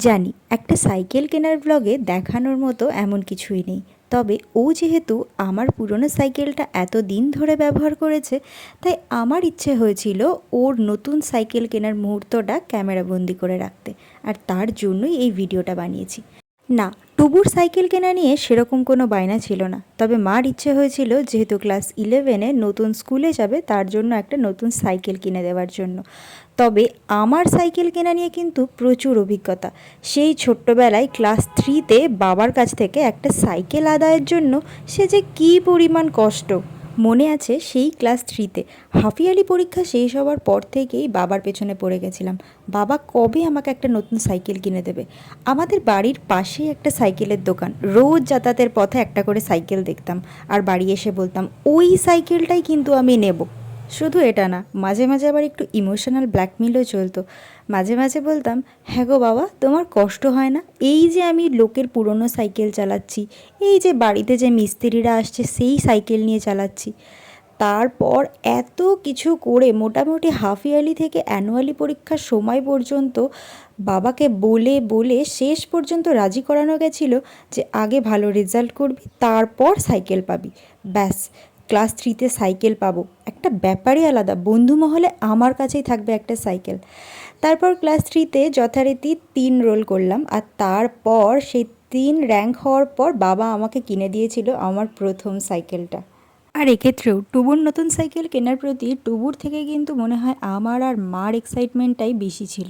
জানি একটা সাইকেল কেনার ব্লগে দেখানোর মতো এমন কিছুই নেই, তবে ও যেহেতু আমার পুরনো সাইকেলটা এত দিন ধরে ব্যবহার করেছে, তাই আমার ইচ্ছে হয়েছিল ওর নতুন সাইকেল কেনার মুহূর্তটা ক্যামেরাবন্দি করে রাখতে। আর তার জন্যই এই ভিডিওটা বানিয়েছি। না, টুবুর সাইকেল কেনা নিয়ে সেরকম কোনো বায়না ছিল না, তবে মার ইচ্ছে হয়েছিল যেহেতু ক্লাস 11-এ নতুন স্কুলে যাবে, তার জন্য একটা নতুন সাইকেল কিনে দেওয়ার জন্য। তবে আমার সাইকেল কেনা নিয়ে কিন্তু প্রচুর অভিজ্ঞতা। সেই ছোট্টবেলায় ক্লাস 3-তে বাবার কাছ থেকে একটা সাইকেল আদায়ের জন্য সে যে কী পরিমাণ কষ্ট মনে আছে। সেই ক্লাস 3-তে হাফ ইয়ারলি পরীক্ষা শেষ হওয়ার পর থেকেই বাবার পেছনে পড়ে গেছিলাম, বাবা কবে আমাকে একটা নতুন সাইকেল কিনে দেবে। আমাদের বাড়ির পাশেই একটা সাইকেলের দোকান, রোজ যাতায়াতের পথে একটা করে সাইকেল দেখতাম আর বাড়ি এসে বলতাম ওই সাইকেলটাই কিন্তু আমি নেব। শুধু এটা না, মাঝে মাঝে আবার একটু ইমোশনাল ব্ল্যাকমেলও চলতো। মাঝে মাঝে বলতাম, হ্যাঁ গো বাবা, তোমার কষ্ট হয় না? এই যে আমি লোকের পুরনো সাইকেল চালাচ্ছি, এই যে বাড়িতে যে মিস্ত্রিরা আসছে সেই সাইকেল নিয়ে চালাচ্ছি। তারপর এত কিছু করে মোটামুটি হাফ ইয়ারলি থেকে অ্যানুয়ালি পরীক্ষার সময় পর্যন্ত বাবাকে বলে বলে শেষ পর্যন্ত রাজি করানো গেছিলো যে আগে ভালো রেজাল্ট করবি, তারপর সাইকেল পাবি। ব্যাস, ক্লাস 3-তে সাইকেল পাবো একটা ব্যাপারই আলাদা, বন্ধু মহলে আমার কাছেই থাকবে একটা সাইকেল। তারপর ক্লাস 3-তে যথারীতি 3 রোল করলাম, আর তারপর সেই 3 র্যাঙ্ক হওয়ার পর বাবা আমাকে কিনে দিয়েছিল আমার প্রথম সাইকেলটা। আর এক্ষেত্রেও টুবুর নতুন সাইকেল কেনার প্রতি টুবুর থেকে কিন্তু মনে হয় আমার আর মার এক্সাইটমেন্টটাই বেশি ছিল।